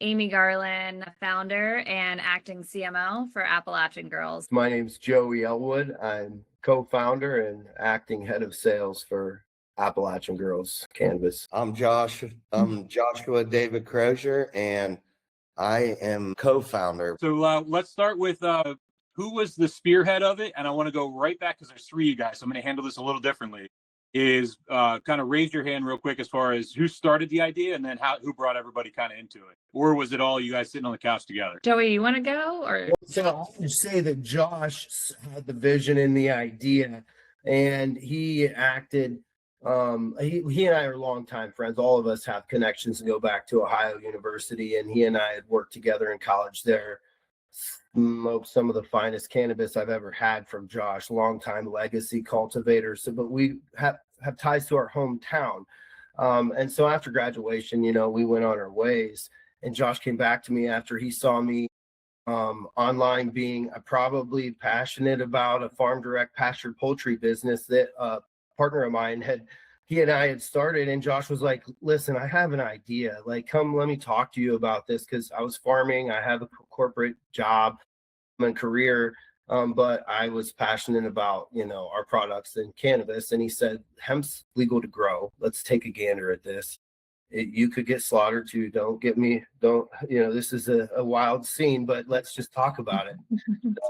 Amy Garland, founder and acting CMO for Appalachian Girls. My name's Joey Ellwood. I'm co-founder and acting head of sales for Appalachian Girls Cannabis. I'm Joshua David Crosier, and I am co-founder. So let's start with who was the spearhead of it, and I want to go right back because there's three of you guys, so I'm going to handle this a little differently. Is kind of raise your hand real quick as far as who started the idea, and then who brought everybody kind of into it, or was it all you guys sitting on the couch together? Joey, you want to go? Or so I would say that Josh had the vision and the idea, and he acted. He and I are longtime friends. All of us have connections to go back to Ohio University, and he and I had worked together in college there. Smoked some of the finest cannabis I've ever had from Josh, longtime legacy cultivators. So, but we have ties to our hometown. And so after graduation, we went on our ways, and Josh came back to me after he saw me online being probably passionate about a farm direct pastured poultry business that a partner of mine he and I had started. And Josh was like, listen, I have an idea. Like, come, let me talk to you about this. Cause I was farming. I have a corporate job and career. But I was passionate about, our products and cannabis. And he said, hemp's legal to grow. Let's take a gander at this. You could get slaughtered too. This is a wild scene, but let's just talk about it.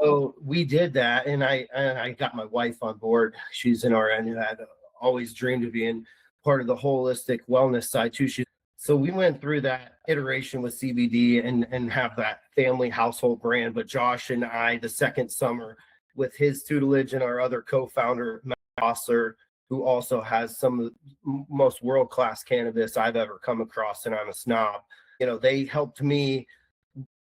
So we did that. And I got my wife on board. She's an RN who had always dreamed of being part of the holistic wellness side too. So we went through that iteration with CBD and have that family household brand. But Josh and I, the second summer, with his tutelage and our other co-founder, Matt Osler, who also has some of the most world-class cannabis I've ever come across, and I'm a snob. They helped me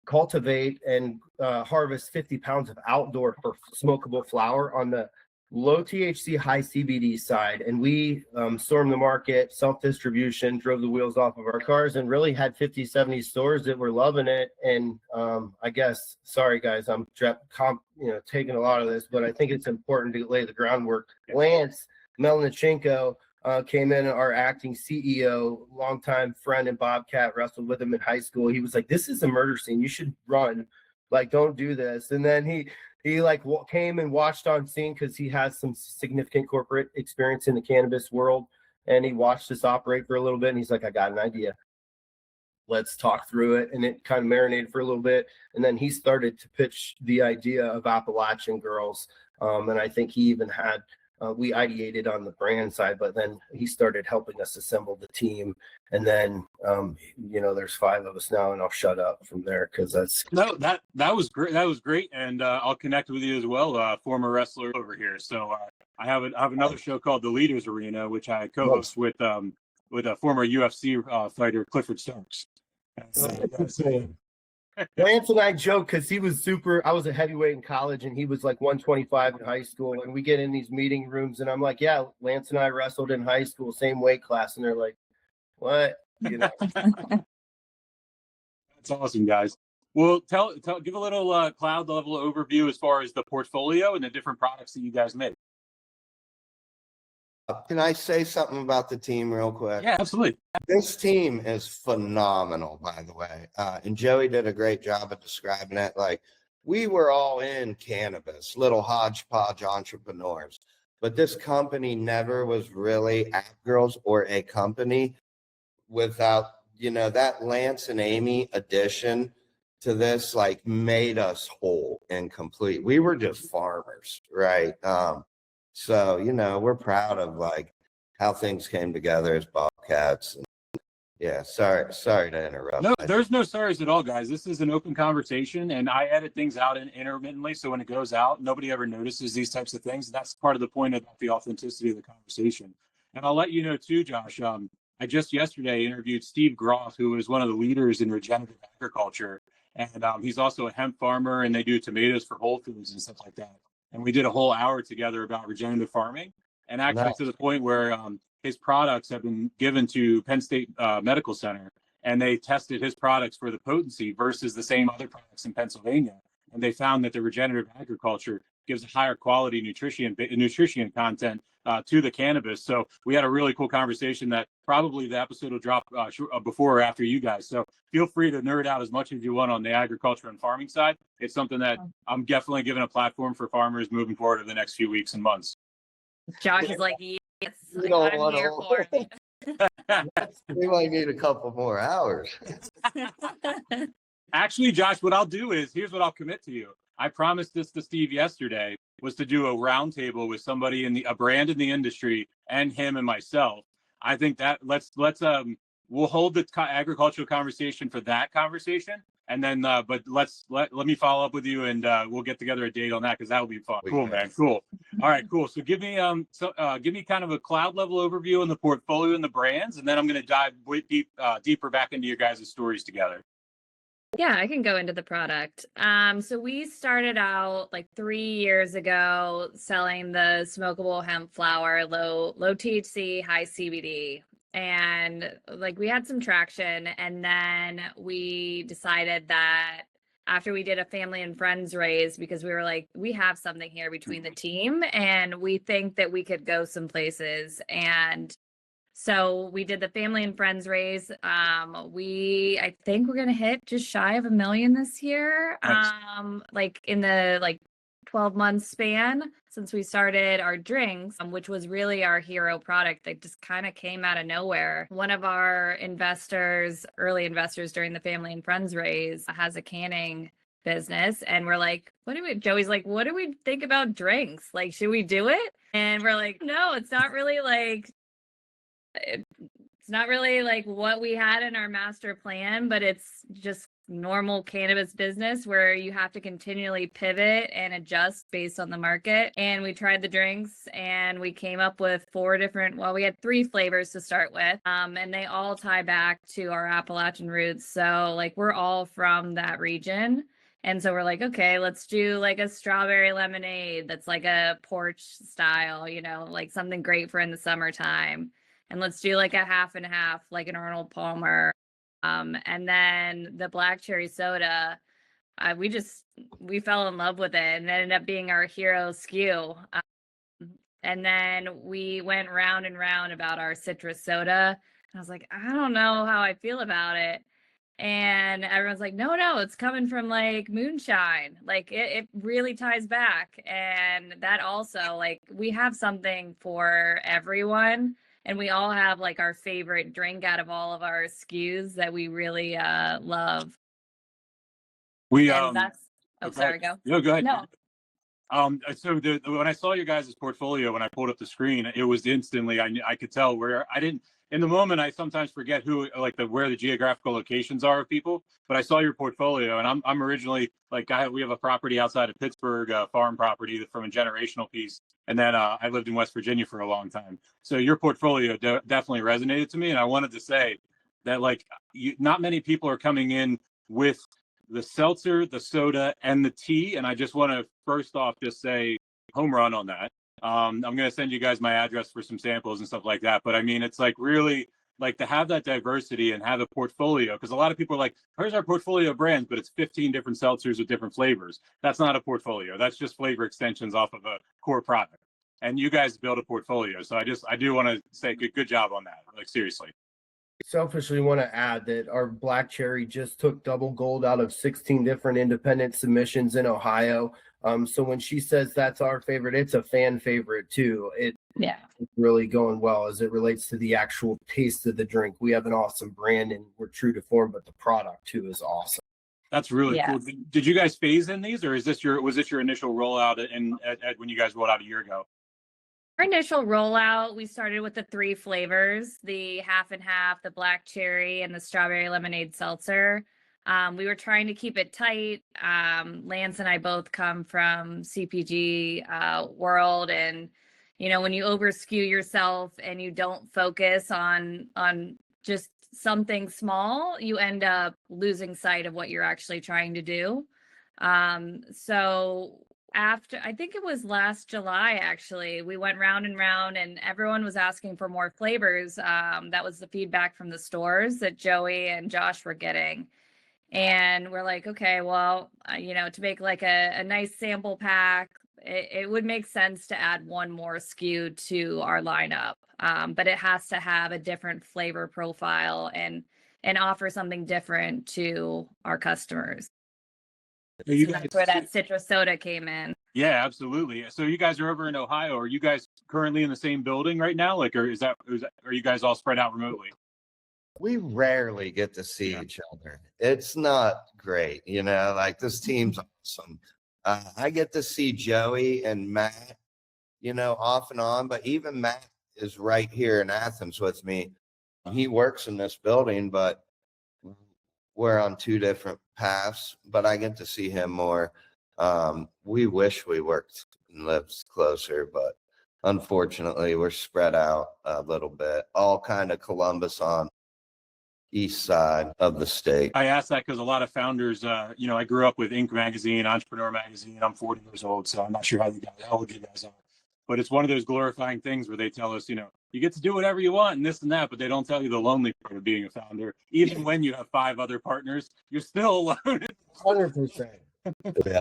cultivate and harvest 50 pounds of outdoor for smokable flower on the low THC, high CBD side. And we stormed the market, self-distribution, drove the wheels off of our cars, and really had 50, 70 stores that were loving it. And I guess, sorry guys, I'm taking a lot of this, but I think it's important to lay the groundwork. Lance Melnichenko came in, our acting CEO, longtime friend and Bobcat, wrestled with him in high school. He was like, this is a murder scene. You should run. Like, don't do this. And then he came and watched on scene because he has some significant corporate experience in the cannabis world. And he watched us operate for a little bit. And he's like, I got an idea. Let's talk through it. And it kind of marinated for a little bit. And then he started to pitch the idea of Appalachian Girls. And I think he even had, we ideated on the brand side, but then he started helping us assemble the team. And then, there's 5 of us now, and I'll shut up from there because that's that was great. That was great, and I'll connect with you as well, former wrestler over here. So I have another show called The Leaders Arena, which I co-host with a former UFC fighter, Clifford Starks. Lance and I joke because he was I was a heavyweight in college and he was like 125 in high school. And we get in these meeting rooms and I'm like, yeah, Lance and I wrestled in high school, same weight class. And they're like, what? That's awesome, guys. Well, give a little cloud level overview as far as the portfolio and the different products that you guys make. Can I say something about the team real quick? Yeah, absolutely. This team is phenomenal, by the way. And Joey did a great job of describing it. Like, we were all in cannabis, little hodgepodge entrepreneurs. But this company never was really App Girls or a company without, that Lance and Amy addition to this, like, made us whole and complete. We were just farmers, right? So, we're proud of like how things came together as Bobcats. And, yeah, sorry to interrupt. No, there's no sorries at all, guys. This is an open conversation, and I edit things out intermittently. So when it goes out, nobody ever notices these types of things. And that's part of the point about the authenticity of the conversation. And I'll let you know too, Josh. I just yesterday interviewed Steve Groff, who is one of the leaders in regenerative agriculture. And he's also a hemp farmer, and they do tomatoes for Whole Foods and stuff like that. And we did a whole hour together about regenerative farming, and actually to the point where his products have been given to Penn State Medical Center, and they tested his products for the potency versus the same other products in Pennsylvania. And they found that the regenerative agriculture gives higher quality nutrition content to the cannabis. So we had a really cool conversation that probably the episode will drop before or after you guys. So feel free to nerd out as much as you want on the agriculture and farming side. It's something that I'm definitely giving a platform for farmers moving forward over the next few weeks and months. Josh is like, yes, We don't I'm wanna- here for it. We might need a couple more hours. Actually, Josh, what I'll do is, here's what I'll commit to you. I promised this to Steve yesterday, was to do a roundtable with somebody in a brand in the industry and him and myself. I think that we'll hold the agricultural conversation for that conversation. And then, but let me follow up with you and we'll get together a date on that, because that will be fun. Cool, man. Cool. All right, cool. So give me kind of a cloud level overview on the portfolio and the brands, and then I'm going to dive deeper back into your guys' stories together. Yeah, I can go into the product. So we started out like 3 years ago selling the smokable hemp flower, low THC, high CBD. And like we had some traction, and then we decided that after we did a family and friends raise, because we were like, we have something here between the team and we think that we could go some places. And so we did the family and friends raise. I think we're gonna hit just shy of 1 million this year. Nice. Like in the 12-month span since we started our drinks, which was really our hero product that just kind of came out of nowhere. One of our early investors during the family and friends raise, has a canning business, and we're like, Joey's like, what do we think about drinks? Like, should we do it? And we're like, no, it's not really like what we had in our master plan, but it's just normal cannabis business where you have to continually pivot and adjust based on the market. And we tried the drinks and we came up with we had 3 flavors to start with. And they all tie back to our Appalachian roots. So like we're all from that region. And so we're like, okay, let's do like a strawberry lemonade that's like a porch style, like something great for in the summertime. And let's do like a half and half, like an Arnold Palmer. And then the black cherry soda, we fell in love with it, and it ended up being our hero SKU. And then we went round and round about our citrus soda. And I was like, I don't know how I feel about it. And everyone's like, no, it's coming from like moonshine. Like it really ties back. And that also, like, we have something for everyone. And we all have like our favorite drink out of all of our SKUs that we really love. And that's, sorry, go. No, go ahead. No. So when I saw your guys' portfolio, when I pulled up the screen, it was instantly, I could tell where in the moment, I sometimes forget where the geographical locations are of people, but I saw your portfolio, and I'm originally we have a property outside of Pittsburgh, farm property from a generational piece. And then I lived in West Virginia for a long time. So your portfolio definitely resonated to me. And I wanted to say that not many people are coming in with the seltzer, the soda, and the tea. And I just want to first off just say home run on that. I'm going to send you guys my address for some samples and stuff like that. But I mean, it's like really like to have that diversity and have a portfolio, because a lot of people are like, here's our portfolio of brands, but it's 15 different seltzers with different flavors. That's not a portfolio. That's just flavor extensions off of a core product. And you guys build a portfolio. So I do want to say good job on that. Like, seriously. Selfishly want to add that our black cherry just took double gold out of 16 different independent submissions in Ohio. So when she says that's our favorite, it's a fan favorite too. It's really going well as it relates to the actual taste of the drink. We have an awesome brand and we're true to form, but the product too is awesome. That's really cool. Did you guys phase in these, or was this your initial rollout when you guys rolled out a year ago? Our initial rollout, we started with the 3 flavors, the half and half, the black cherry, and the strawberry lemonade seltzer. We were trying to keep it tight. Lance and I both come from CPG world, and when you over skew yourself and you don't focus on just something small, you end up losing sight of what you're actually trying to do. So after, I think it was last July, actually, we went round and round and everyone was asking for more flavors. That was the feedback from the stores that Joey and Josh were getting. And we're like, okay, well, to make like a nice sample pack It would make sense to add one more SKU to our lineup, but it has to have a different flavor profile and offer something different to our customers. So you So guys, that's where that citrus soda came in. yeah, absolutely. So you guys are over in Ohio. Are you guys currently in the same building right now? Like, or are you guys all spread out remotely? We rarely get to see each other. It's not great, like this team's awesome. I get to see Joey and Matt, off and on, but even Matt is right here in Athens with me. He works in this building, but we're on two different paths, but I get to see him more. We wish we worked and lived closer, but unfortunately we're spread out a little bit, all kind of Columbus on east side of the state. I asked that because a lot of founders, I grew up with Inc. magazine, Entrepreneur magazine. I'm 40 years old, so I'm not sure how old you guys are. But it's one of those glorifying things where they tell us, you get to do whatever you want and this and that, but they don't tell you the lonely part of being a founder. Even when you have 5 other partners, you're still alone. 100%. Yeah.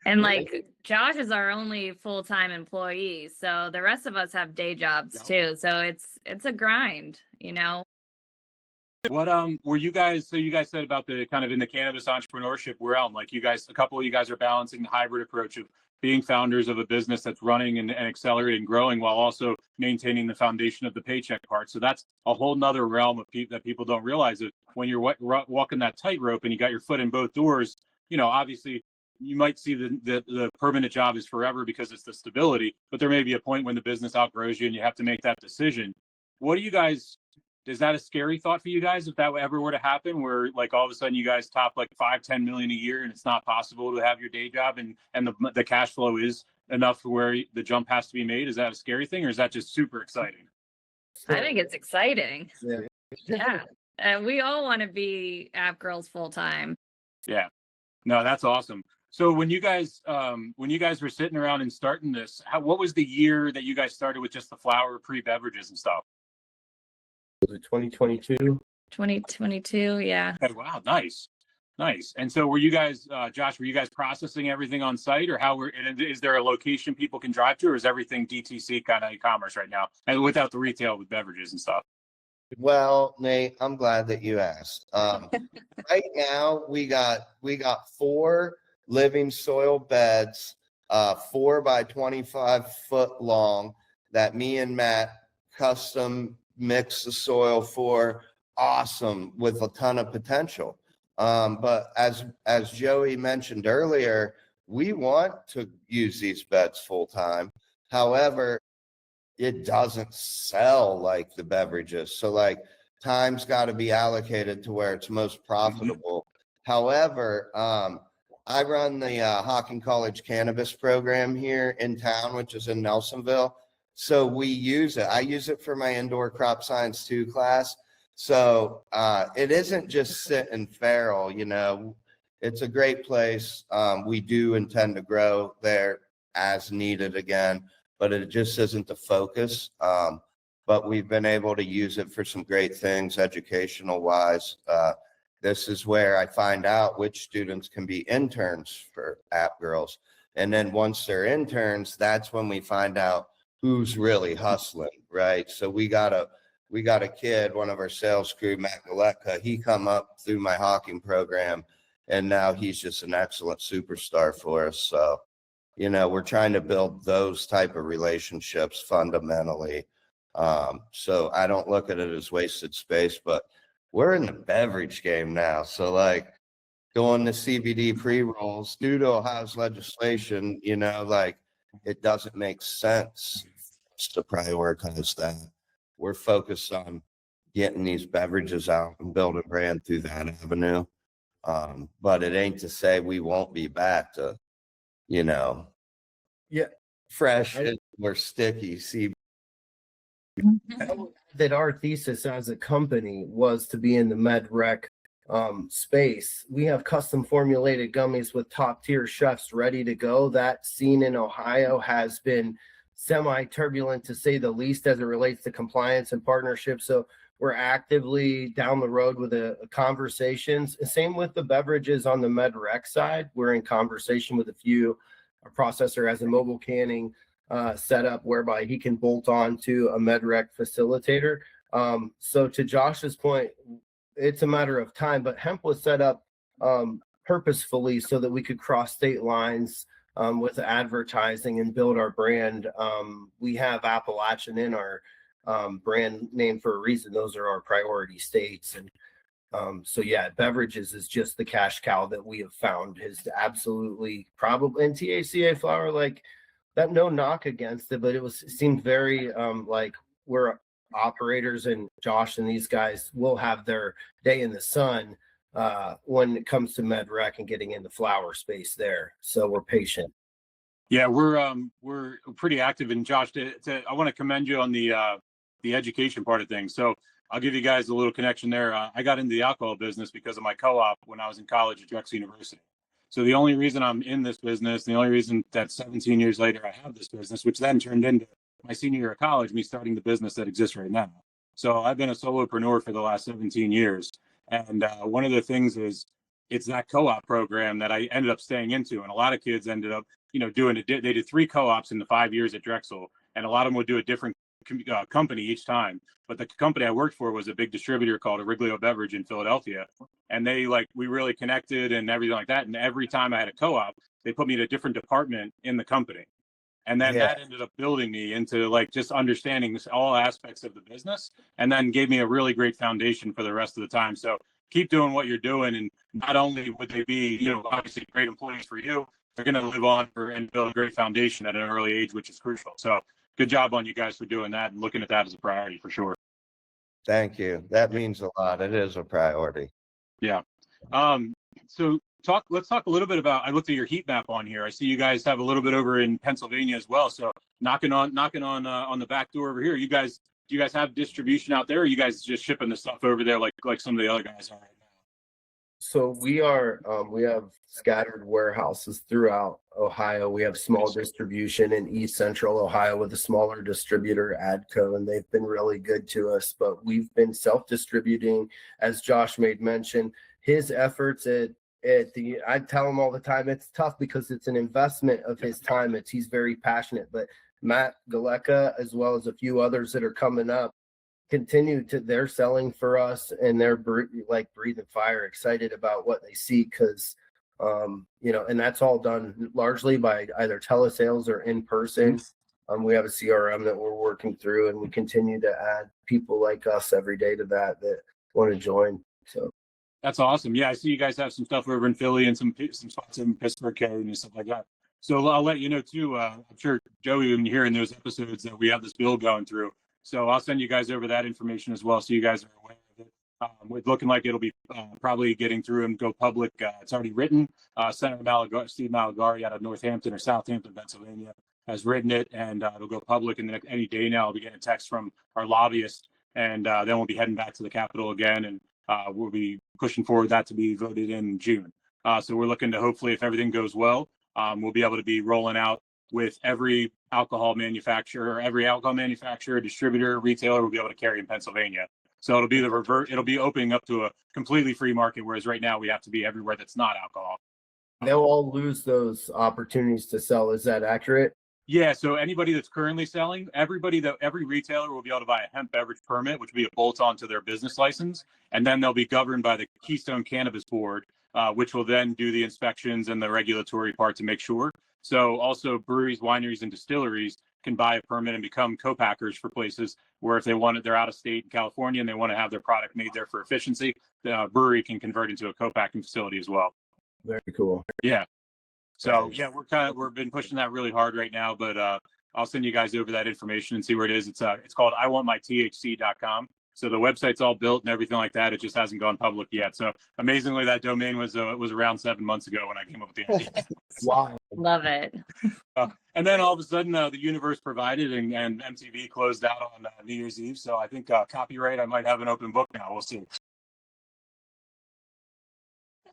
And like Josh is our only full-time employee, so the rest of us have day jobs too. So it's a grind, What were you guys? So you guys said about the kind of in the cannabis entrepreneurship realm, like a couple of you guys are balancing the hybrid approach of being founders of a business that's running and accelerating and growing while also maintaining the foundation of the paycheck part. So that's a whole nother realm of that people don't realize that when you're walking that tightrope and you got your foot in both doors, obviously you might see the permanent job is forever because it's the stability, but there may be a point when the business outgrows you and you have to make that decision. What do you guys? Is that a scary thought for you guys if that ever were to happen, where like all of a sudden you guys top like 5-10 million a year and it's not possible to have your day job and the cash flow is enough to where the jump has to be made? Is that a scary thing or is that just super exciting? I think it's exciting. Yeah. Yeah. And we all want to be App Girls full time. Yeah. No, that's awesome. So when you guys were sitting around and starting this, what was the year that you guys started with just the flower pre-beverages and stuff? Was it 2022? 2022, yeah. Okay, wow, nice. And so were you guys, Josh, were you guys processing everything on site or is there a location people can drive to or is everything DTC kind of e-commerce right now and without the retail with beverages and stuff? Well, Nate, I'm glad that you asked. Right now we got 4 living soil beds, 4 by 25 foot long that me and Matt custom mix the soil for. Awesome, with a ton of potential. But as Joey mentioned earlier, we want to use these beds full time. However, it doesn't sell like the beverages. So like time's got to be allocated to where it's most profitable. However, I run the Hocking College Cannabis program here in town, which is in Nelsonville. So we use it. I use it for my indoor crop science 2 class. So it isn't just sitting feral, it's a great place. We do intend to grow there as needed again, but it just isn't the focus. But we've been able to use it for some great things educational wise. This is where I find out which students can be interns for App Girls. And then once they're interns, that's when we find out who's really hustling, right? So we got a kid, one of our sales crew, Matt Galeka, he come up through my Hocking program, and now he's just an excellent superstar for us. So, we're trying to build those type of relationships fundamentally. So I don't look at it as wasted space, but we're in the beverage game now. So like going to CBD pre-rolls due to Ohio's legislation, it doesn't make sense to prioritize that. We're focused on getting these beverages out and building a brand through that avenue. But it ain't to say we won't be back to, fresh or sticky CBD. That our thesis as a company was to be in the med rec space. We have custom formulated gummies with top tier chefs ready to go. That scene in Ohio has been semi-turbulent to say the least as it relates to compliance and partnership. So we're actively down the road with conversations. Same with the beverages on the med rec side. We're in conversation with a few our processor has a mobile canning setup whereby he can bolt on to a MedRec facilitator. So to Josh's point, it's a matter of time, but hemp was set up purposefully so that we could cross state lines with advertising and build our brand. We have Appalachian in our brand name for a reason. Those are our priority states. And so yeah, beverages is just the cash cow that we have found is absolutely probably, and THCA flower, like that, no knock against it, but it seemed very like we're operators, and Josh and these guys will have their day in the sun when it comes to MedRec and getting into flower space there. So we're patient. Yeah, we're pretty active. And Josh, I want to commend you on the education part of things. So I'll give you guys a little connection there. I got into the alcohol business because of my co-op when I was in college at Drexel University. So the only reason I'm in this business, the only reason that 17 years later I have this business, which then turned into my senior year of college, me starting the business that exists right now. So I've been a solopreneur for the last 17 years. And one of the things is it's that co-op program that I ended up staying into. And a lot of kids ended up, doing it. They did 3 co-ops in the 5 years at Drexel. And a lot of them would do a different company each time. But the company I worked for was a big distributor called Origlio Beverage in Philadelphia. And we really connected and everything like that. And every time I had a co-op, they put me in a different department in the company. And then that ended up building me into just understanding all aspects of the business, and then gave me a really great foundation for the rest of the time. So keep doing what you're doing. And not only would they be, obviously great employees for you, they're going to live on and build a great foundation at an early age, which is crucial. So good job on you guys for doing that and looking at that as a priority for sure. Thank you. That means a lot. It is a priority. Yeah. So let's talk a little bit about, I looked at your heat map on here. I see you guys have a little bit over in Pennsylvania as well. So knocking on the back door over here. Do you guys have distribution out there, or are you guys just shipping the stuff over there like some of the other guys are right now? So we have scattered warehouses throughout Ohio. We have small distribution in East Central Ohio with a smaller distributor, Adco, and they've been really good to us. But we've been self-distributing, as Josh made mention. His efforts I tell him all the time, it's tough because it's an investment of his time. He's very passionate. But Matt Galeka, as well as a few others that are coming up, they're selling for us, and they're breathing fire, excited about what they see, because and that's all done largely by either telesales or in person. We have a CRM that we're working through, and we continue to add people like us every day to that want to join. So that's awesome. Yeah, I see you guys have some stuff over in Philly and some spots in Pittsburgh and stuff like that. So I'll let you know too. I'm sure Joey will be hearing those episodes that we have this build going through. So I'll send you guys over that information as well, so you guys are aware of it. It's looking like it'll be probably getting through and go public. It's already written. Senator Steve Malagari out of Northampton or Southampton, Pennsylvania, has written it, and it'll go public in any day now. I'll be getting a text from our lobbyist, and then we'll be heading back to the Capitol again, and we'll be pushing forward that to be voted in June. So we're looking to, hopefully, if everything goes well, we'll be able to be rolling out with every alcohol manufacturer, distributor, retailer will be able to carry in Pennsylvania. So it'll be it'll be opening up to a completely free market, whereas right now we have to be everywhere that's not alcohol. They'll all lose those opportunities to sell. Is that accurate? Yeah, so anybody that's currently selling, every retailer will be able to buy a hemp beverage permit, which will be a bolt-on to their business license, and then they'll be governed by the Keystone Cannabis Board, which will then do the inspections and the regulatory part to make sure. So also breweries, wineries, and distilleries can buy a permit and become co-packers for places where if they're out of state in California and they want to have their product made there for efficiency, the brewery can convert into a co-packing facility as well. Very cool. Yeah. So yeah, we've been pushing that really hard right now, but I'll send you guys over that information and see where it is. It's called iwantmythc.com. So the website's all built and everything like that. It just hasn't gone public yet. So amazingly, that domain was around 7 months ago when I came up with the idea. Wow. Love it. And then all of a sudden, the universe provided, and MTV closed out on New Year's Eve. So I think copyright, I might have an open book now. We'll see.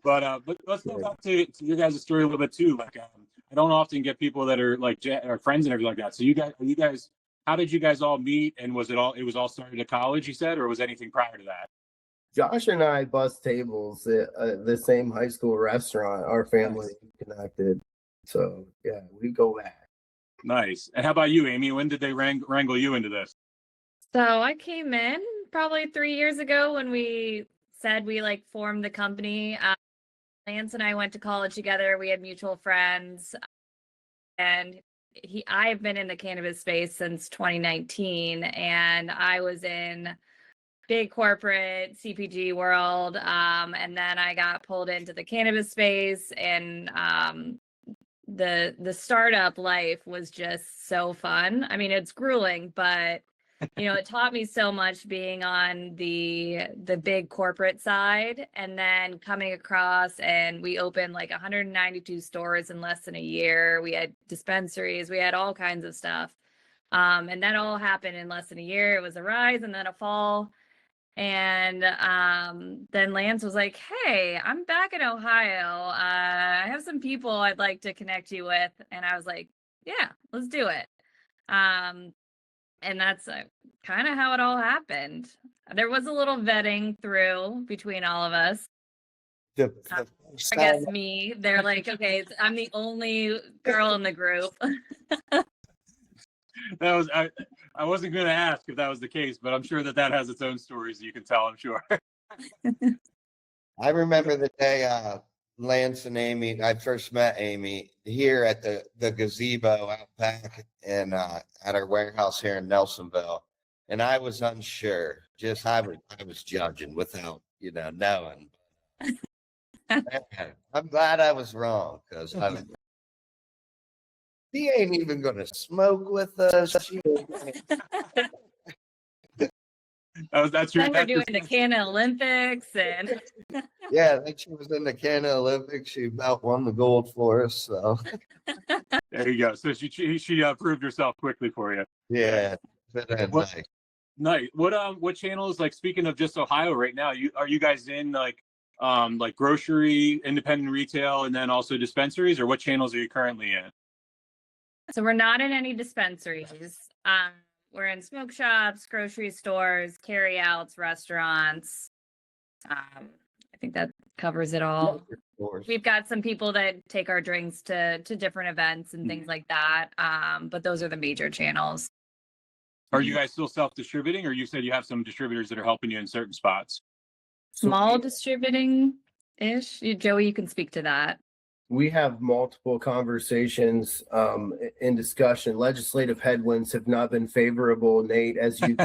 But let's go back to your guys' story a little bit too. I don't often get people that are are friends and everything like that. So you guys, how did you guys all meet? And was it all started at college, you said, or was anything prior to that? Josh and I bust tables at the same high school restaurant. Our family connected. So yeah, we go back. Nice. And how about you, Amy? When did they wrangle you into this? So I came in probably 3 years ago when we said we like formed the company. Lance and I went to college together. We had mutual friends, and I've been in the cannabis space since 2019, and I was in big corporate CPG world, and then I got pulled into the cannabis space, and the startup life was just so fun. I mean, it's grueling, but it taught me so much being on the big corporate side, and then coming across, and we opened like 192 stores in less than a year. We had dispensaries, we had all kinds of stuff. And that all happened in less than a year. It was a rise and then a fall. And then Lance was like, "Hey, I'm back in Ohio. I have some people I'd like to connect you with." And I was like, "Yeah, let's do it." And that's kind of how it all happened. There was a little vetting through between all of us. The I guess me, they're like, okay, I'm the only girl in the group. That was I wasn't going to ask if that was the case, but I'm sure that has its own stories you can tell, I'm sure. I remember the day Lance and Amy, I first met Amy here at the gazebo out back and at our warehouse here in Nelsonville. And I was unsure. I was judging without, knowing. Man, I'm glad I was wrong, because he ain't even gonna smoke with us. That's your. Then we're doing the Canada Olympics, and Yeah, I think she was in the Canada Olympics. She about won the gold for us. So there you go. So she proved herself quickly for you. yeah, but What? nice. Nice. What channels, like, speaking of just Ohio right now, are you guys in like grocery, independent retail, and then also dispensaries, or what channels are you currently in? so we're not in any dispensaries. We're in smoke shops, grocery stores, carryouts, restaurants. I think that covers it all. Of course. We've got some people that take our drinks to different events and things like that. But those are the major channels. Are you guys still self-distributing, or you said you have some distributors that are helping you in certain spots? Small distributing-ish. Joey, you can speak to that. We have multiple conversations in discussion. Legislative headwinds have not been favorable, Nate, as you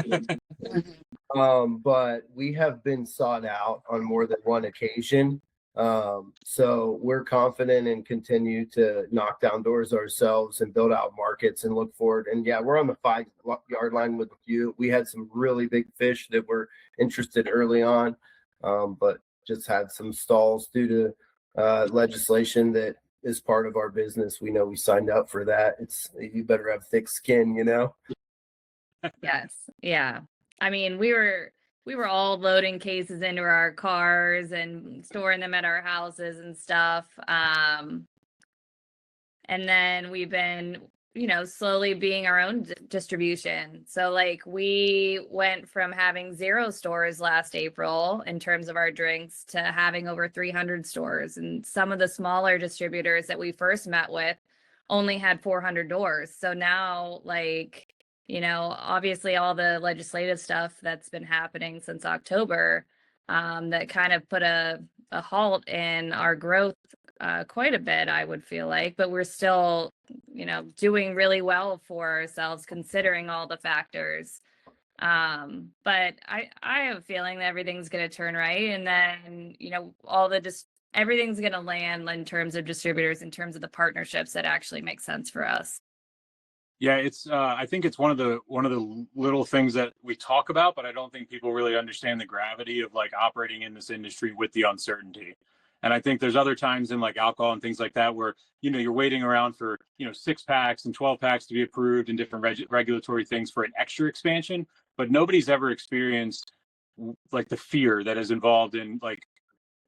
but we have been sought out on more than one occasion. So we're confident and continue to knock down doors ourselves and build out markets and look forward. And yeah, we're on the 5-yard line with you. We had some really big fish that were interested early on, but just had some stalls due to legislation that is part of our business. We know we signed up for that. You better have thick skin, Yes. Yeah. I mean, we were all loading cases into our cars and storing them at our houses and stuff. And then we've been, slowly being our own distribution. So like we went from having 0 stores last April in terms of our drinks to having over 300 stores. And some of the smaller distributors that we first met with only had 400 doors. So now, like, obviously all the legislative stuff that's been happening since October, that kind of put a halt in our growth quite a bit, I would feel like, but we're still, doing really well for ourselves considering all the factors. But I have a feeling that everything's going to turn right. And then, everything's going to land in terms of distributors, in terms of the partnerships that actually make sense for us. Yeah, it's I think it's one of the little things that we talk about, but I don't think people really understand the gravity of like operating in this industry with the uncertainty. And I think there's other times in like alcohol and things like that where, you're waiting around for, 6 packs and 12 packs to be approved and different regulatory things for an extra expansion. But nobody's ever experienced like the fear that is involved in like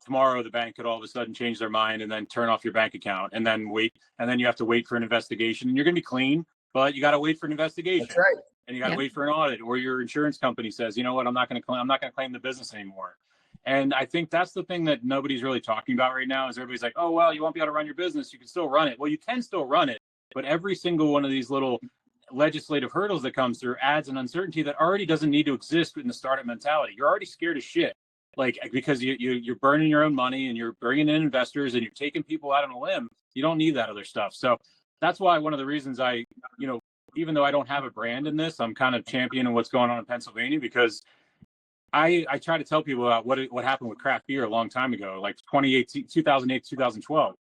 tomorrow the bank could all of a sudden change their mind and then turn off your bank account and then wait. And then you have to wait for an investigation, and you're going to be clean, but you got to wait for an investigation. That's right. And you got to wait for an audit, or your insurance company says, you know what, I'm not going to claim the business anymore. And I think that's the thing that nobody's really talking about right now is everybody's like, oh, well, you won't be able to run your business. You can still run it. Well, you can still run it. But every single one of these little legislative hurdles that comes through adds an uncertainty that already doesn't need to exist in the startup mentality. You're already scared as shit. Like, because you're burning your own money and you're bringing in investors and you're taking people out on a limb. You don't need that other stuff. So that's why one of the reasons I, even though I don't have a brand in this, I'm kind of championing what's going on in Pennsylvania, because I try to tell people about what happened with craft beer a long time ago, like 2008, 2012.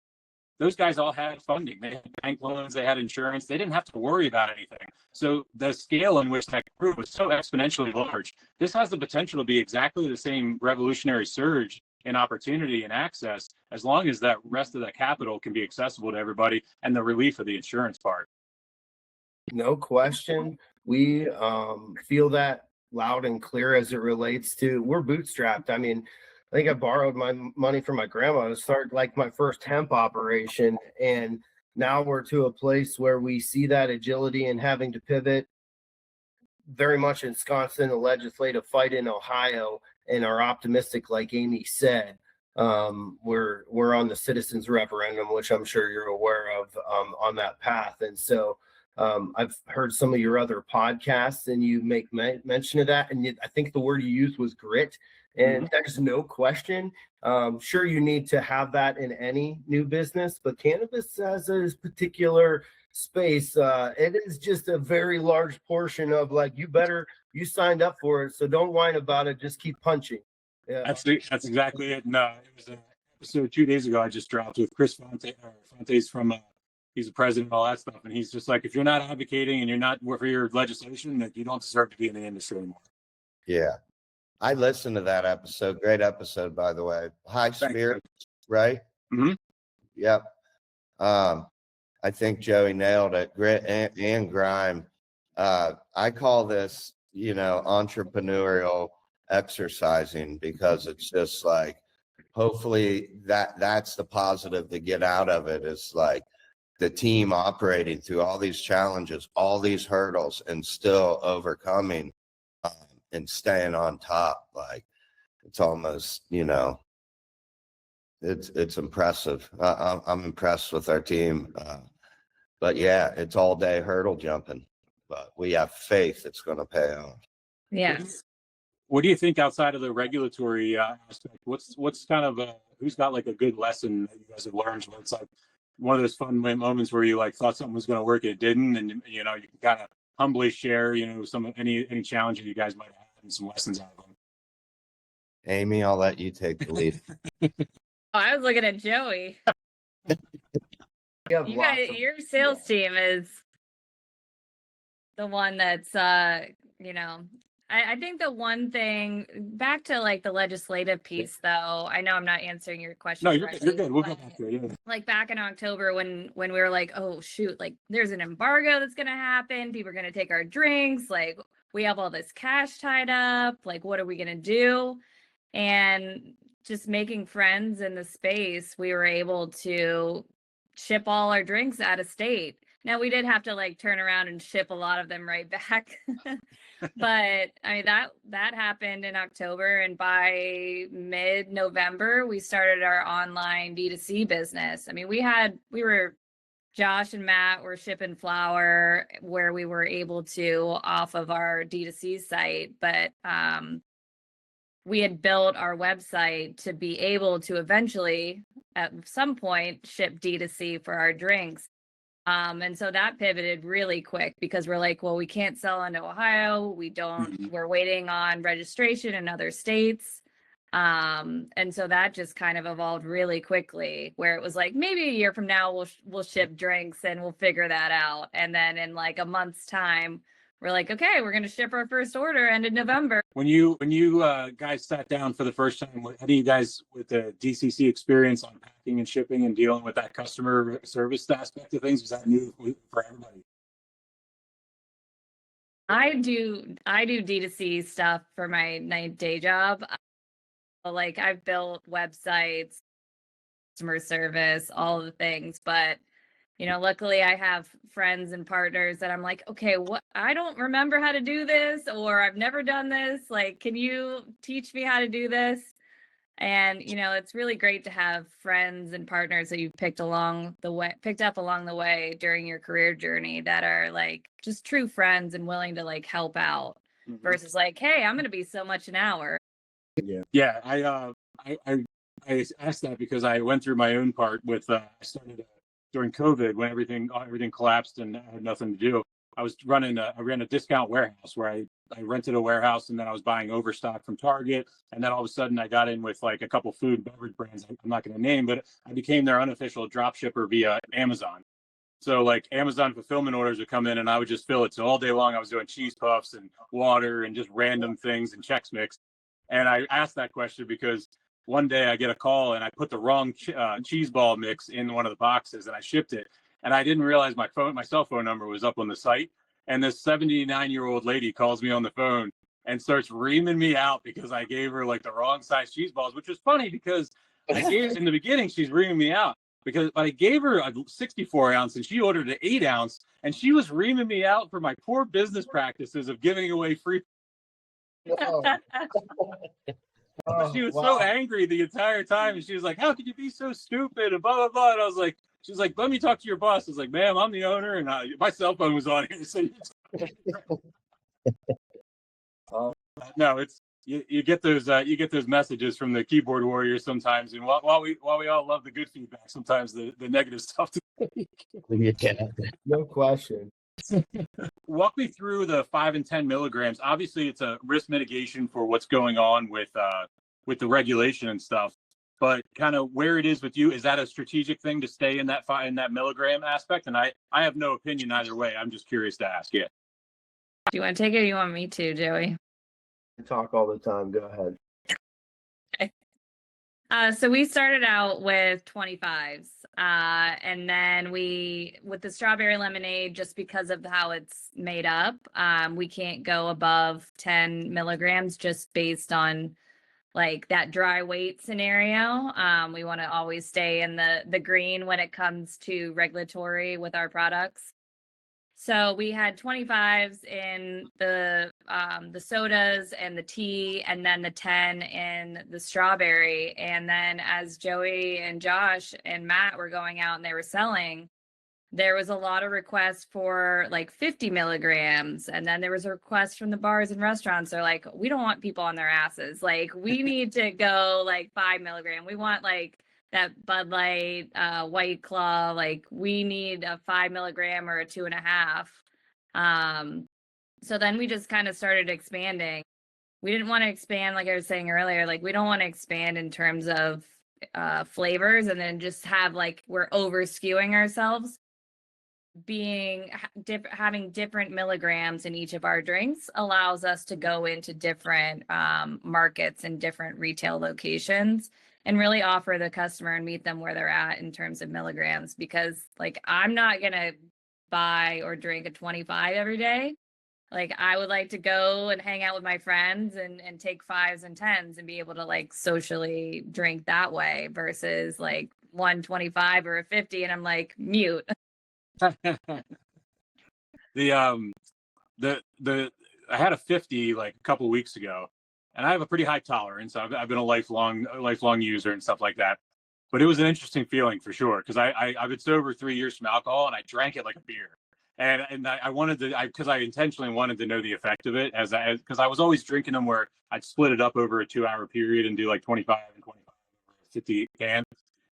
Those guys all had funding. They had bank loans, they had insurance. They didn't have to worry about anything. So the scale in which that grew was so exponentially large. This has the potential to be exactly the same revolutionary surge in opportunity and access, as long as that rest of that capital can be accessible to everybody and the relief of the insurance part. No question. We feel that loud and clear as it relates to, we're bootstrapped. I mean, I think I borrowed my money from my grandma to start like my first hemp operation. And now we're to a place where we see that agility and having to pivot, very much ensconced in the legislative fight in Ohio, and are optimistic, like Amy said. We're on the citizens referendum, which I'm sure you're aware of, on that path. And so I've heard some of your other podcasts and you make mention of that. And I think the word you used was grit. And there's no question. Sure, you need to have that in any new business, but cannabis has a particular space. It is just a very large portion of like, you signed up for it, so don't whine about it. Just keep punching. Yeah, That's exactly it. No, it was an episode 2 days ago I just dropped with Chris Fontes from. He's the president and all that stuff, and he's just like, if you're not advocating and you're not for your legislation, that you don't deserve to be in the industry anymore. Yeah. I listened to that episode. Great episode, by the way. High spirits, right? Mm-hmm. Yep. I think Joey nailed it. Grit and grime. I call this, entrepreneurial exercising, because it's just like, hopefully that's the positive to get out of it, is like the team operating through all these challenges, all these hurdles, and still overcoming and staying on top. Like, it's almost, it's impressive. I'm impressed with our team. But yeah, it's all day hurdle jumping, but we have faith it's going to pay off. Yes. What do you think outside of the regulatory aspect? What's kind of who's got like a good lesson that you guys have learned? Where it's like one of those fun moments where you like thought something was going to work and it didn't, and you can kind of humbly share, any challenge that you guys might have had and some lessons out of them. Amy, I'll let you take the lead. I was looking at Joey. Your sales team is the one that's, I think the one thing, back to like the legislative piece, though, I know I'm not answering your question. No, you're good. We'll go back to it. Yeah. Like back in October when we were like, oh shoot, like there's an embargo that's gonna happen. People are gonna take our drinks. Like we have all this cash tied up. Like what are we gonna do? And just making friends in the space, we were able to ship all our drinks out of state. Now we did have to like turn around and ship a lot of them right back. But I mean, that happened in October, and by mid-November, we started our online D2C business. I mean, Josh and Matt were shipping flour where we were able to off of our D2C site, but we had built our website to be able to eventually, at some point, ship D2C for our drinks. And so that pivoted really quick, because we're like, well, we can't sell into Ohio. We're waiting on registration in other states. And so that just kind of evolved really quickly, where it was like, maybe a year from now, we'll ship drinks and we'll figure that out. And then in like a month's time, we're like, okay, we're going to ship our first order end of November. When you guys sat down for the first time, how do you guys, with the DCC experience on packing and shipping and dealing with that customer service aspect of things, was that new for everybody? I do D2C stuff for my night day job. Like I've built websites, customer service, all of the things, but luckily I have friends and partners that I'm like, okay, I don't remember how to do this, or I've never done this. Like, can you teach me how to do this? And, it's really great to have friends and partners that you've picked up along the way during your career journey that are like just true friends and willing to like help out versus like, hey, I'm going to be so much an hour. Yeah. I asked that because I went through my own part with, I started during COVID when everything collapsed and I had nothing to do. I ran a discount warehouse where I rented a warehouse and then I was buying overstock from Target. And then all of a sudden I got in with like a couple food and beverage brands I'm not going to name, but I became their unofficial drop shipper via Amazon. So like Amazon fulfillment orders would come in and I would just fill it. So all day long I was doing cheese puffs and water and just random things and Chex Mix. And I asked that question because one day I get a call and I put the wrong cheese ball mix in one of the boxes and I shipped it. And I didn't realize my cell phone number was up on the site. And this 79-year-old lady calls me on the phone and starts reaming me out because I gave her like the wrong size cheese balls, which was funny because in the beginning, she's reaming me out but I gave her a 64 ounce and she ordered an 8 ounce and she was reaming me out for my poor business practices of giving away free. She was so angry the entire time, and she was like, "How could you be so stupid?" and blah blah blah. And I was like, "She's like, let me talk to your boss." I was like, "Ma'am, I'm the owner, and my cell phone was on here." So no, it's you get those messages from the keyboard warriors sometimes, and while we all love the good feedback, sometimes the negative stuff. No question. Walk me through the 5 and 10 milligrams. Obviously, it's a risk mitigation for what's going on with the regulation and stuff. But kind of where it is with you, is that a strategic thing to stay in that milligram aspect? And I have no opinion either way. I'm just curious to ask. Yeah. Do you want to take it or you want me to, Joey? I talk all the time. Go ahead. So we started out with 25s, and then with the strawberry lemonade, just because of how it's made up, we can't go above 10 milligrams just based on like that dry weight scenario. We want to always stay in the green when it comes to regulatory with our products. So we had 25s in the sodas and the tea, and then the 10 in the strawberry. And then as Joey and Josh and Matt were going out and they were selling, there was a lot of requests for like 50 milligrams. And then there was a request from the bars and restaurants. They're like, we don't want people on their asses. Like, we need to go like 5 milligram. We want like that Bud Light, White Claw, like we need a 5 milligram or a 2.5. So then we just kind of started expanding. We didn't want to expand, like I was saying earlier, like we don't want to expand in terms of flavors and then just have like we're over skewing ourselves. Having different milligrams in each of our drinks allows us to go into different markets and different retail locations and really offer the customer and meet them where they're at in terms of milligrams, because like I'm not gonna buy or drink a 25 every day. Like I would like to go and hang out with my friends and take 5s and 10s and be able to like socially drink that way versus like 125 or a 50 and I'm like mute. I had a 50 like a couple of weeks ago, and I have a pretty high tolerance. I've been a lifelong user and stuff like that. But it was an interesting feeling for sure because I've been sober 3 years from alcohol, and I drank it like a beer. And I wanted to, because I intentionally wanted to know the effect of it because I was always drinking them where I'd split it up over a 2-hour period and do like 25 and 25 over 50 cans.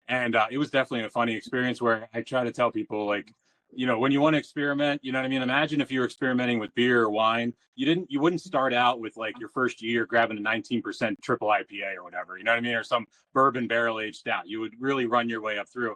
And it was definitely a funny experience where I try to tell people like, you know, when you want to experiment, you know what I mean? Imagine if you were experimenting with beer or wine, you wouldn't start out with like your first year grabbing a 19% triple IPA or whatever, you know what I mean? Or some bourbon barrel aged stout. You would really run your way up through.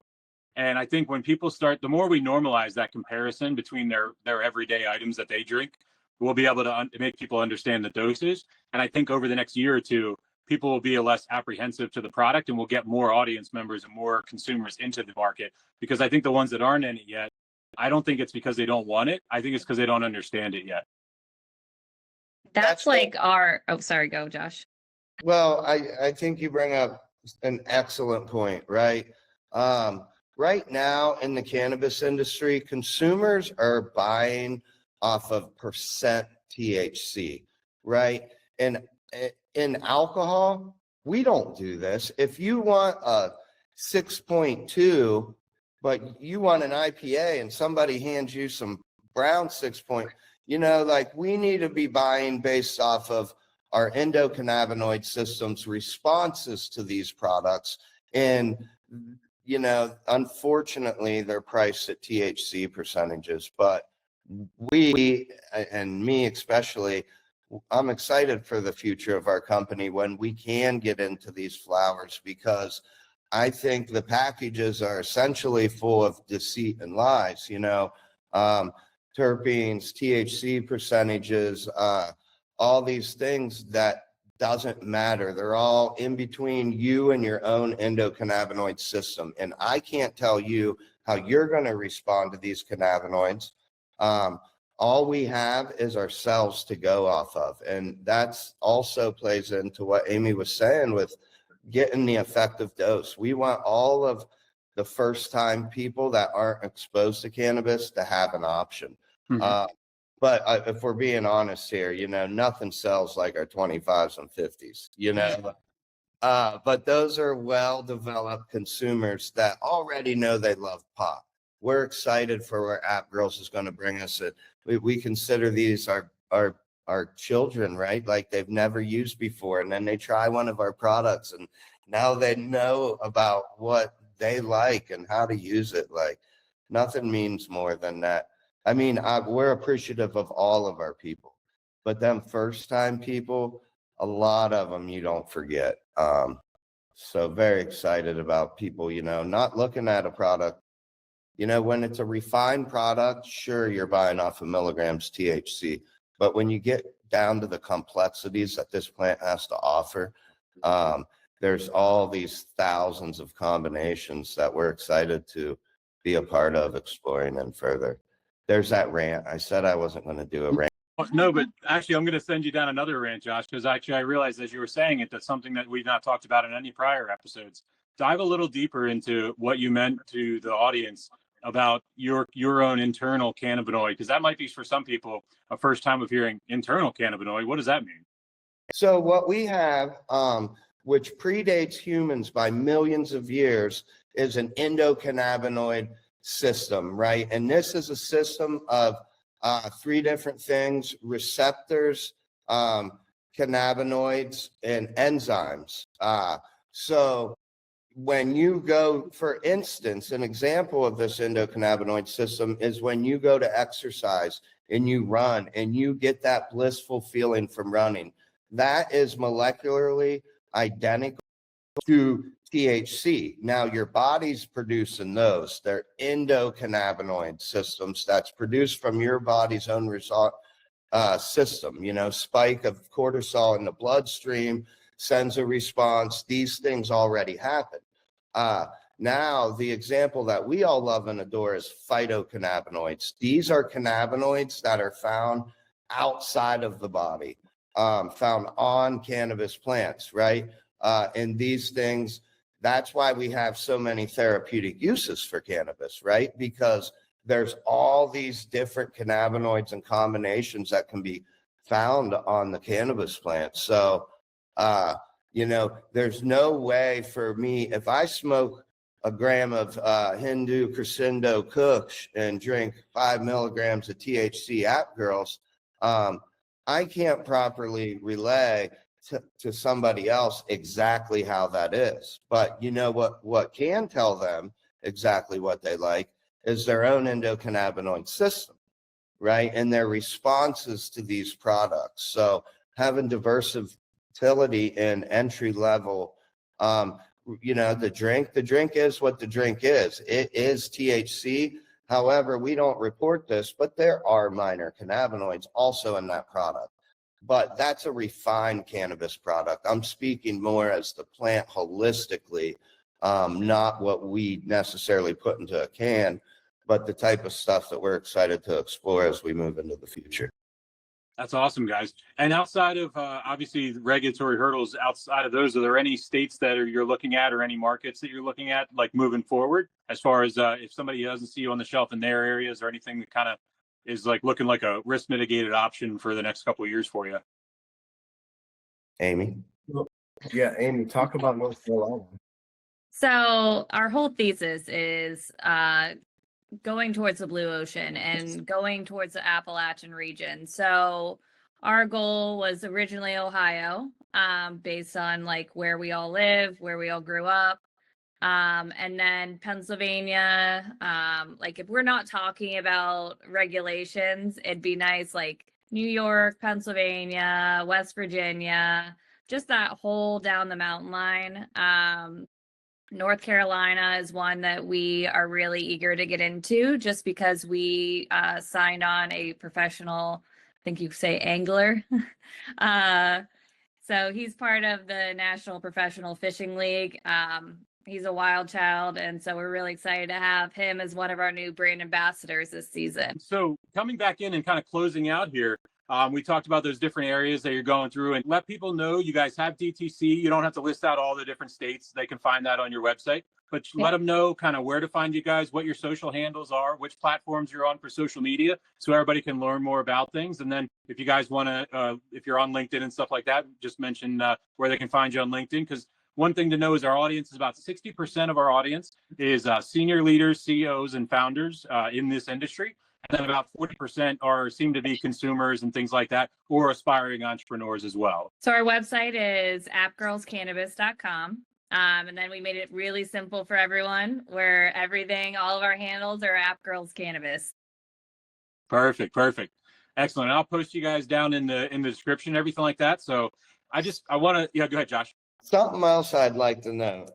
And I think when people start, the more we normalize that comparison between their everyday items that they drink, we'll be able to make people understand the dosage. And I think over the next year or two, people will be less apprehensive to the product and we'll get more audience members and more consumers into the market. Because I think the ones that aren't in it yet, I don't think it's because they don't want it. I think it's because they don't understand it yet. That's like our, oh, sorry, go Josh. Well, I think you bring up an excellent point, right? Right now in the cannabis industry, consumers are buying off of percent THC, right? And in alcohol, We don't do this. If you want a 6.2, but you want an IPA and somebody hands you some brown 6 you know, like we need to be buying based off of our endocannabinoid system's responses to these products. And, you know, unfortunately, they're priced at THC percentages, but we, and me especially, I'm excited for the future of our company when we can get into these flowers, because I think the packages are essentially full of deceit and lies, you know, terpenes, THC percentages, all these things that doesn't matter. They're all in between you and your own endocannabinoid system. And I can't tell you how you're going to respond to these cannabinoids. All we have is ourselves to go off of. And that's also plays into what Amy was saying with getting the effective dose. We want all of the first time people that aren't exposed to cannabis to have an option. But if we're being honest here, you know, nothing sells like our 25s and 50s, you know. But those are well-developed consumers that already know they love pot. We're excited for where App Girls is going to bring us. We consider these our children, right? Like they've never used before, and then they try one of our products, and now they know about what they like and how to use it. Like nothing means more than that. I mean, we're appreciative of all of our people, but them first-time people, a lot of them you don't forget. So very excited about people, you know, not looking at a product. You know, when it's a refined product, sure, you're buying off of milligrams THC. But when you get down to the complexities that this plant has to offer, there's all these thousands of combinations that we're excited to be a part of exploring and further. There's that rant. I said I wasn't going to do a rant. No, but actually, I'm going to send you down another rant, Josh, because actually I realized as you were saying it, that's something that we've not talked about in any prior episodes. Dive a little deeper into what you meant to the audience about your own internal cannabinoid, because that might be for some people a first time of hearing internal cannabinoid. What does that mean? So what we have, which predates humans by millions of years, is an endocannabinoid system, right? And this is a system of three different things: receptors, cannabinoids, and enzymes. So when you go, for instance, an example of this endocannabinoid system is when you go to exercise and you run and you get that blissful feeling from running. That is molecularly identical to THC. Now your body's producing those. They're endocannabinoid systems that's produced from your body's own system. You know, spike of cortisol in the bloodstream sends a response. These things already happen. Now, the example that we all love and adore is phytocannabinoids. These are cannabinoids that are found outside of the body, found on cannabis plants, right? And these things, that's why we have so many therapeutic uses for cannabis, right? Because there's all these different cannabinoids and combinations that can be found on the cannabis plant. So, you know, there's no way for me, if I smoke a gram of Hindu Crescendo Kush and drink 5 milligrams of THC App Girls, I can't properly relay to somebody else exactly how that is. But you know what can tell them exactly what they like is their own endocannabinoid system, right? And their responses to these products. So having versatility in entry level, you know, the drink is what the drink is. It is THC. However, we don't report this, but there are minor cannabinoids also in that product. But that's a refined cannabis product. I'm speaking more as the plant holistically, not what we necessarily put into a can, but the type of stuff that we're excited to explore as we move into the future. That's awesome, guys. And outside of obviously the regulatory hurdles, outside of those, are there any states that you're looking at or any markets that you're looking at, like moving forward, as far as if somebody doesn't see you on the shelf in their areas, or anything that kind of is like looking like a risk mitigated option for the next couple of years for you? Amy? Yeah, Amy, talk about North Carolina. So our whole thesis is going towards the blue ocean and going towards the Appalachian region. So our goal was originally Ohio, based on like where we all live, where we all grew up. And then Pennsylvania, like if we're not talking about regulations, it'd be nice like New York, Pennsylvania, West Virginia, just that whole down the mountain line. North Carolina is one that we are really eager to get into just because we signed on a professional, I think you say angler. So he's part of the National Professional Fishing League. He's a wild child, and so we're really excited to have him as one of our new brand ambassadors this season. So coming back in and kind of closing out here, we talked about those different areas that you're going through, and let people know you guys have DTC. You don't have to list out all the different states. They can find that on your website, but let them know kind of where to find you guys, what your social handles are, which platforms you're on for social media, so everybody can learn more about things. And then if you guys want to, if you're on LinkedIn and stuff like that, just mention where they can find you on LinkedIn, because one thing to know is our audience is about 60% of our audience is senior leaders, CEOs, and founders in this industry. And then about 40% seem to be consumers and things like that, or aspiring entrepreneurs as well. So our website is appgirlscannabis.com. And then we made it really simple for everyone, where all of our handles are appgirlscannabis. Perfect. Excellent. I'll post you guys down in the description, everything like that. So I want to, go ahead, Josh. Something else I'd like to know.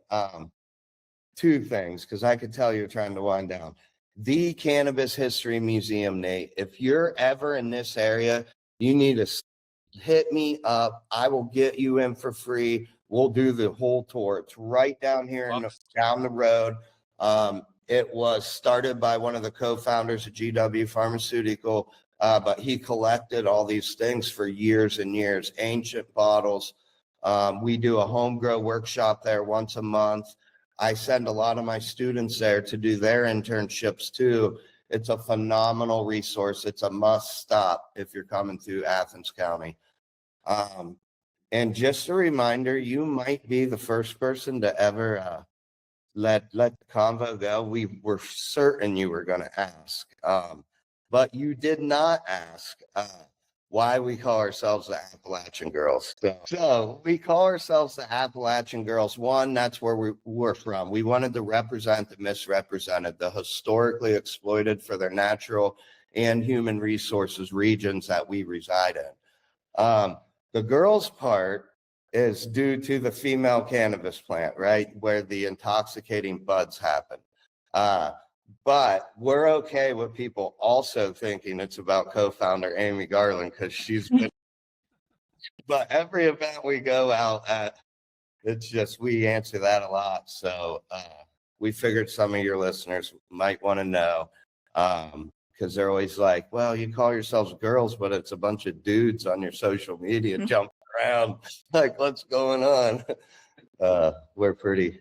Two things, because I could tell you're trying to wind down. The Cannabis History Museum, Nate. If you're ever in this area, you need to hit me up. I will get you in for free. We'll do the whole tour. It's right down here down the road. It was started by one of the co-founders of GW Pharmaceutical, but he collected all these things for years and years, ancient bottles. We do a home grow workshop there once a month. I send a lot of my students there to do their internships too. It's a phenomenal resource. It's a must stop if you're coming through Athens County. And just a reminder, you might be the first person to ever let the convo go. We were certain you were going to ask, but you did not ask why we call ourselves the Appalachian Girls. So we call ourselves the Appalachian Girls. One, that's where we're from. We wanted to represent the misrepresented, the historically exploited for their natural and human resources regions that we reside in. The girls part is due to the female cannabis plant, right? Where the intoxicating buds happen. But we're okay with people also thinking it's about co-founder Amy Garland, because she's been, but every event we go out at, it's just, we answer that a lot. So we figured some of your listeners might want to know, because they're always like, well, you call yourselves girls, but it's a bunch of dudes on your social media jumping around. Like, what's going on? We're pretty,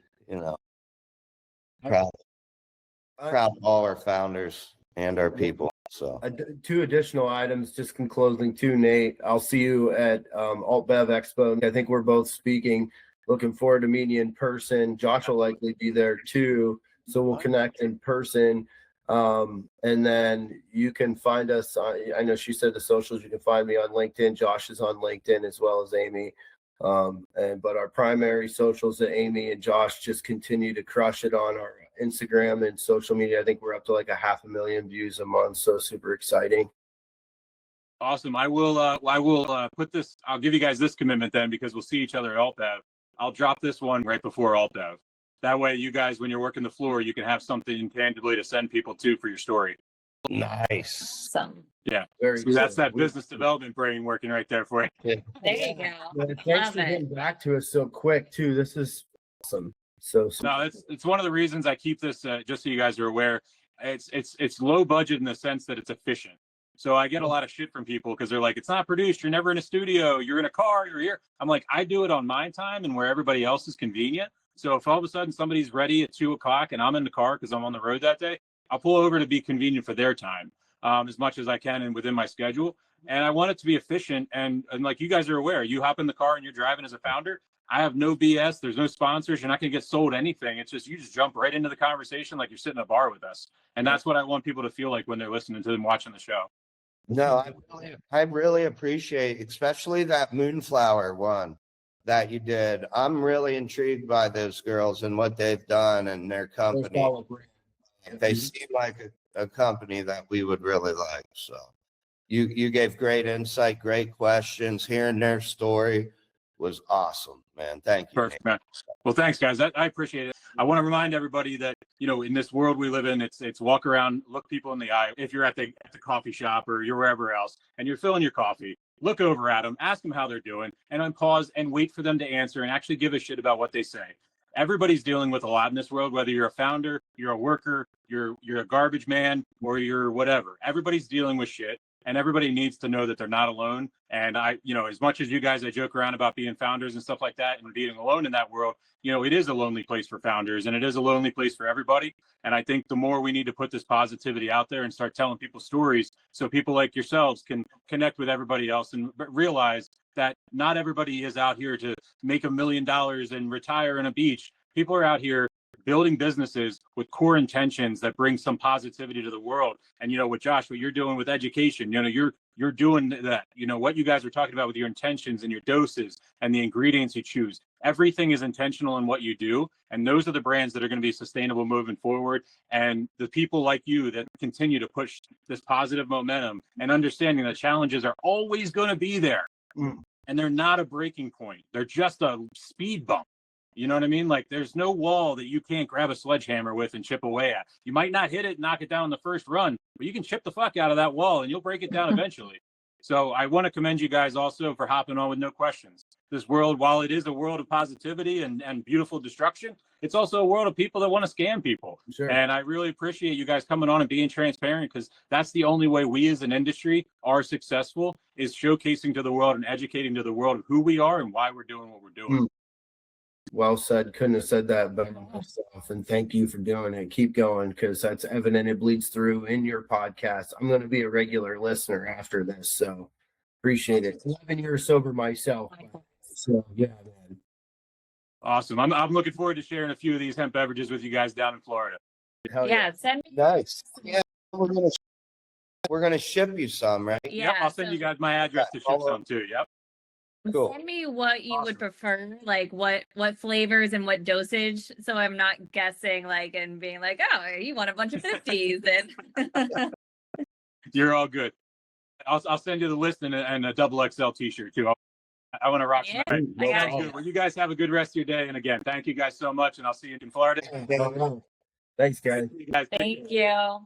proud of all our founders and our people. So two additional items, just in closing too, Nate. I'll see you at Alt Bev Expo. I think we're both speaking. Looking forward to meeting you in person. Josh will likely be there too, so we'll connect in person. And then you can find us I know she said the socials. You can find me on LinkedIn. Josh is on LinkedIn as well as Amy. But our primary socials that Amy and Josh just continue to crush it on our Instagram and social media. I think we're up to like 500,000 views a month. So super exciting. Awesome. I will put this, I'll give you guys this commitment then, because we'll see each other at AltBev. I'll drop this one right before AltBev. That way you guys, when you're working the floor, you can have something tangibly to send people to for your story. Nice. Awesome. Yeah. Very So that's that business development brain working right there for you. There you go. Thanks for getting back to us so quick too. This is awesome. So no, it's one of the reasons I keep this, just so you guys are aware. It's low budget in the sense that it's efficient. So I get a lot of shit from people because they're like, it's not produced. You're never in a studio. You're in a car. You're here. I'm like, I do it on my time and where everybody else is convenient. So if all of a sudden somebody's ready at 2:00 and I'm in the car because I'm on the road that day, I'll pull over to be convenient for their time as much as I can and within my schedule. And I want it to be efficient. And like you guys are aware, you hop in the car and you're driving as a founder. I have no BS. There's no sponsors. You're not going to get sold anything. It's just, you just jump right into the conversation like you're sitting in a bar with us. And that's what I want people to feel like when they're listening to them, watching the show. No, I really appreciate, especially that Moonflower one that you did. I'm really intrigued by those girls and what they've done and their company. They seem like a company that we would really like. So you gave great insight, great questions. Hearing their story was awesome, man. Thank you. Perfect, man. Well, thanks, guys. I appreciate it. I want to remind everybody that, you know, in this world we live in, it's walk around, look people in the eye. If you're at the coffee shop or you're wherever else and you're filling your coffee, look over at them, ask them how they're doing, and then pause and wait for them to answer and actually give a shit about what they say. Everybody's dealing with a lot in this world, whether you're a founder, you're a worker, you're a garbage man, or you're whatever. Everybody's dealing with shit. And everybody needs to know that they're not alone. And I, you know, as much as you guys, I joke around about being founders and stuff like that and being alone in that world, you know, it is a lonely place for founders and it is a lonely place for everybody. And I think the more we need to put this positivity out there and start telling people stories so people like yourselves can connect with everybody else and realize that not everybody is out here to make $1 million and retire on a beach. People are out here building businesses with core intentions that bring some positivity to the world. And, you know, with Josh, what you're doing with education, you know, you're doing that, you know, what you guys are talking about with your intentions and your doses and the ingredients you choose, everything is intentional in what you do. And those are the brands that are going to be sustainable moving forward. And the people like you that continue to push this positive momentum and understanding that challenges are always going to be there. And they're not a breaking point. They're just a speed bump. You know what I mean? Like, there's no wall that you can't grab a sledgehammer with and chip away at. You might not hit it and knock it down in the first run, but you can chip the fuck out of that wall and you'll break it down eventually. So I want to commend you guys also for hopping on with no questions. This world, while it is a world of positivity and beautiful destruction, it's also a world of people that want to scam people. Sure. And I really appreciate you guys coming on and being transparent, because that's the only way we as an industry are successful, is showcasing to the world and educating to the world who we are and why we're doing what we're doing. Well said. Couldn't have said that better myself. And thank you for doing it. Keep going, because that's evident. It bleeds through in your podcast. I'm going to be a regular listener after this. So appreciate it. 11 years sober myself. So yeah, man. Awesome. I'm looking forward to sharing a few of these hemp beverages with you guys down in Florida. Hell Yeah, send me. Nice. Yeah, we're gonna ship you some, right? Yeah, Yep, I'll send you guys my address to ship some too. Yep. Cool. Send me what you Awesome. would prefer, like what flavors and what dosage, so I'm not guessing like and being like, oh, you want a bunch of 50s and You're all good. I'll send you the list and a double XL t-shirt too. I want to rock some. Yeah, I got Sounds good. Well, you guys have a good rest of your day. And again, thank you guys so much. And I'll see you in Florida. Thanks, guys. You guys. thank you.